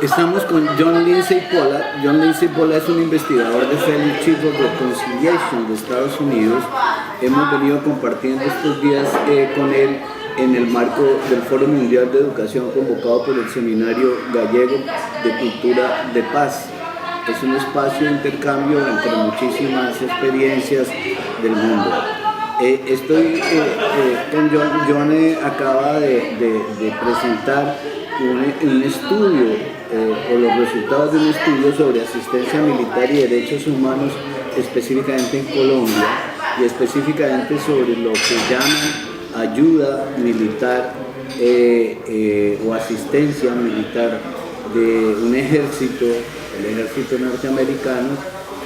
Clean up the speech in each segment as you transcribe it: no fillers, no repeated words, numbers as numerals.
Estamos con John Lindsay Pollack. John Lindsay Pollack es un investigador de Fellowship of Reconciliation de Estados Unidos. Hemos venido compartiendo estos días con él en el marco del Foro Mundial de Educación convocado por el Seminario Gallego de Cultura de Paz. Es un espacio de intercambio entre muchísimas experiencias del mundo. Estoy con John. John acaba de presentar un estudio o los resultados de un estudio sobre asistencia militar y derechos humanos específicamente en Colombia y específicamente sobre lo que llaman ayuda militar o asistencia militar de un ejército, el ejército norteamericano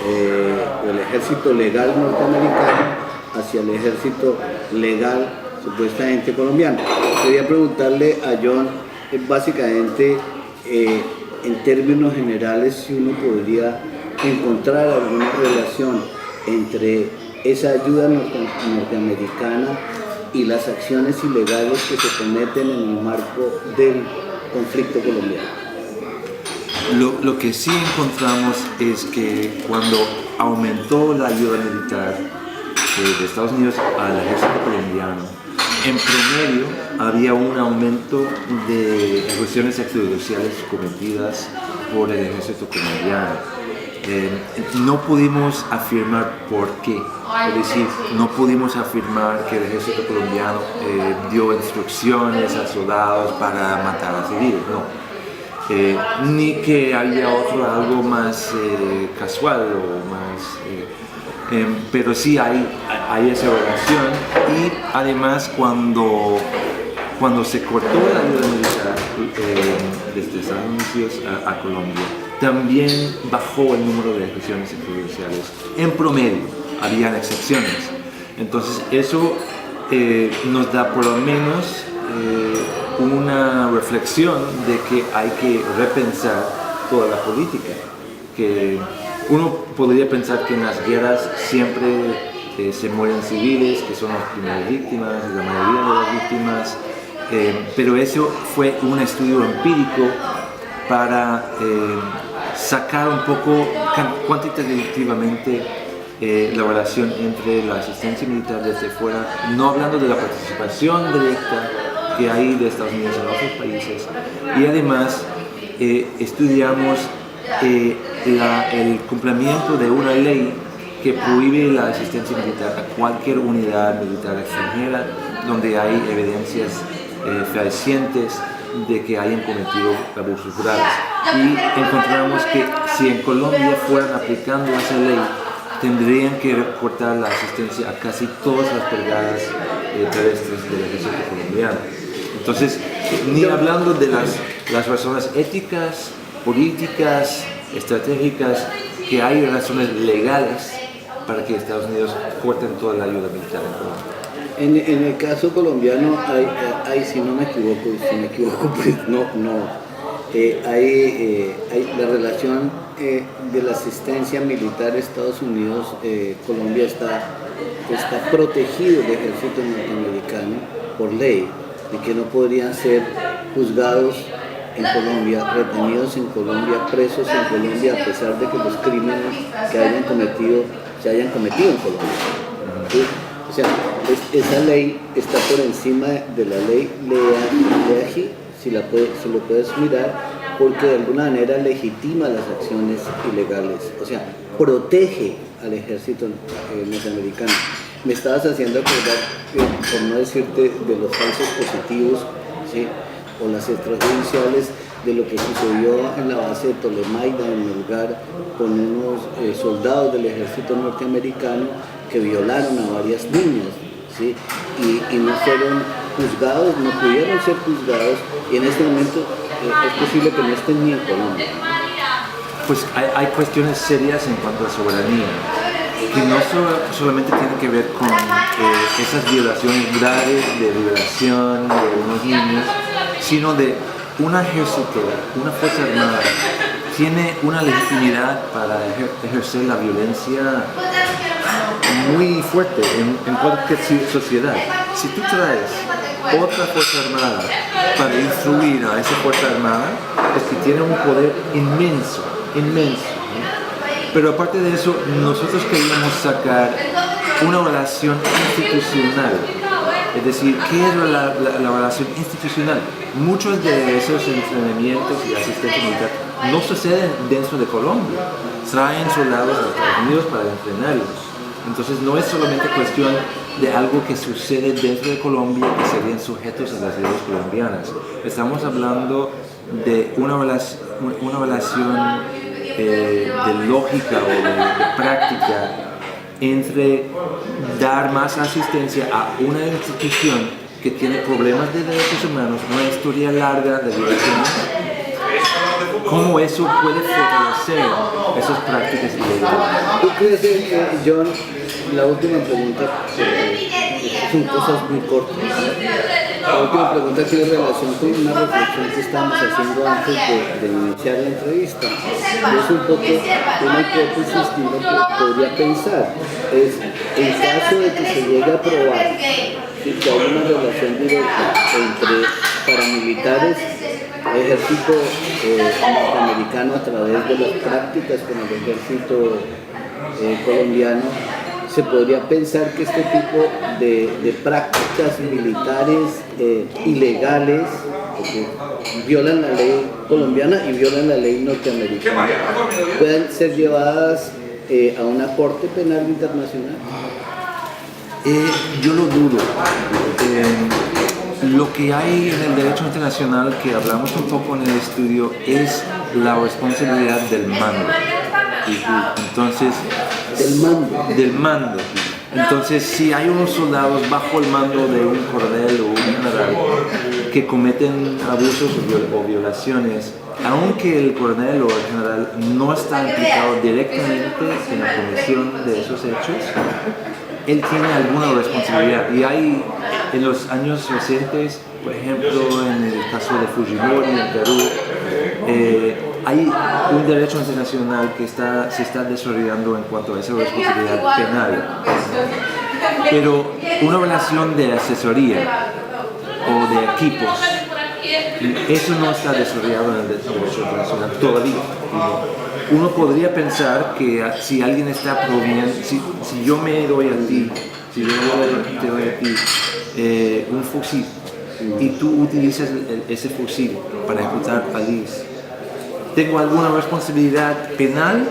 o el ejército legal norteamericano hacia el ejército legal supuestamente colombiano. Quería preguntarle a John básicamente en términos generales si uno podría encontrar alguna relación entre esa ayuda norteamericana y las acciones ilegales que se cometen en el marco del conflicto colombiano. Lo que sí encontramos es que cuando aumentó la ayuda militar de Estados Unidos al ejército colombiano, en promedio había un aumento de agresiones extrajudiciales cometidas por el ejército colombiano. No pudimos afirmar por qué, es decir, no pudimos afirmar que el ejército colombiano dio instrucciones a soldados para matar a civiles, no. Ni que haya algo más casual o más... pero sí hay esa relación y además cuando se cortó la ayuda militar desde Estados Unidos a Colombia, también bajó el número de agresiones extrajudiciales. En promedio, habían excepciones. Entonces eso nos da por lo menos una reflexión de que hay que repensar toda la política. Que uno podría pensar que en las guerras siempre se mueren civiles, que son las primeras víctimas, la mayoría de las víctimas, pero eso fue un estudio empírico para sacar un poco cuantitativamente la relación entre la asistencia militar desde fuera, no hablando de la participación directa que hay de Estados Unidos en otros países, y además estudiamos el cumplimiento de una ley que prohíbe la asistencia militar a cualquier unidad militar extranjera donde hay evidencias fehacientes de que hayan cometido abusos graves. Y encontramos que si en Colombia fueran aplicando esa ley, tendrían que cortar la asistencia a casi todas las brigadas terrestres del ejército colombiano. Entonces, ni hablando de las razones éticas, políticas, estratégicas, que hay razones legales para que Estados Unidos corten toda la ayuda militar en Colombia. En el caso colombiano hay, si no me equivoco, pues hay la relación de la asistencia militar de Estados Unidos. Colombia está protegido del ejército norteamericano por ley, de que no podrían ser juzgados en Colombia, retenidos en Colombia, presos en Colombia, a pesar de que los crímenes que se hayan cometido en Colombia. ¿Sí? O sea, esa ley está por encima de la ley LEAJI, si lo puedes mirar, porque de alguna manera legitima las acciones ilegales, o sea, protege al ejército norteamericano. Me estabas haciendo acordar, por no decirte de los falsos positivos, ¿sí?, o las extrajudiciales, de lo que sucedió en la base de Tolemaida, en Melgar, con unos soldados del ejército norteamericano que violaron a varias niñas, ¿sí?, y no fueron juzgados, no pudieron ser juzgados, y en este momento es posible que no estén ni en Colombia. Pues hay cuestiones serias en cuanto a soberanía, que no solamente tienen que ver con esas violaciones graves de liberación de unos niños, sino de un ejército, una fuerza armada, tiene una legitimidad para ejercer la violencia muy fuerte en cualquier sociedad. Si tú traes otra fuerza armada para instruir a esa fuerza armada, es que tiene un poder inmenso, inmenso. ¿No? Pero aparte de eso, nosotros queríamos sacar una relación institucional. Es decir, ¿qué es la relación institucional? Muchos de esos entrenamientos y asistencia militar no suceden dentro de Colombia. Traen soldados a Estados Unidos para entrenarlos. Entonces no es solamente cuestión de algo que sucede dentro de Colombia que serían sujetos a las leyes colombianas. Estamos hablando de una relación de lógica o de práctica entre dar más asistencia a una institución que tiene problemas de derechos humanos, una historia larga de violaciones, cómo eso puede favorecer esas prácticas ilegales. ¿Tú crees, John, la última pregunta, son cosas muy cortas? La última pregunta tiene relación con una reflexión que estábamos haciendo antes de iniciar la entrevista. Y es un poco una hipótesis que uno podría pensar. Es, en caso de que se llegue a probar que hay una relación directa entre paramilitares, ejército norteamericano a través de las prácticas con el ejército colombiano, se podría pensar que este tipo de prácticas militares ilegales, que violan la ley colombiana y violan la ley norteamericana, puedan ser llevadas a una corte penal internacional. Yo lo dudo. Lo que hay en el derecho internacional, que hablamos un poco en el estudio, es la responsabilidad del mando. Entonces, del mando. Entonces, si hay unos soldados bajo el mando de un coronel o un general que cometen abusos o violaciones, aunque el coronel o el general no está implicado directamente en la comisión de esos hechos, él tiene alguna responsabilidad. Y hay en los años recientes, por ejemplo, en el caso de Fujimori en Perú, hay un derecho internacional que se está desarrollando en cuanto a esa responsabilidad penal. Pero una relación de asesoría o de equipos, eso no está desarrollado en el derecho internacional todavía. Uno podría pensar que si alguien está proveyendo, si yo me doy a ti, si yo te doy a ti un fusil y tú utilizas ese fusil para ejecutar a Liz, ¿tengo alguna responsabilidad penal?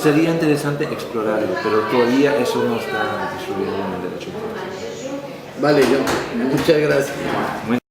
Sería interesante explorarlo, pero todavía eso no está desarrollado en el derecho internacional. Vale, John, muchas gracias.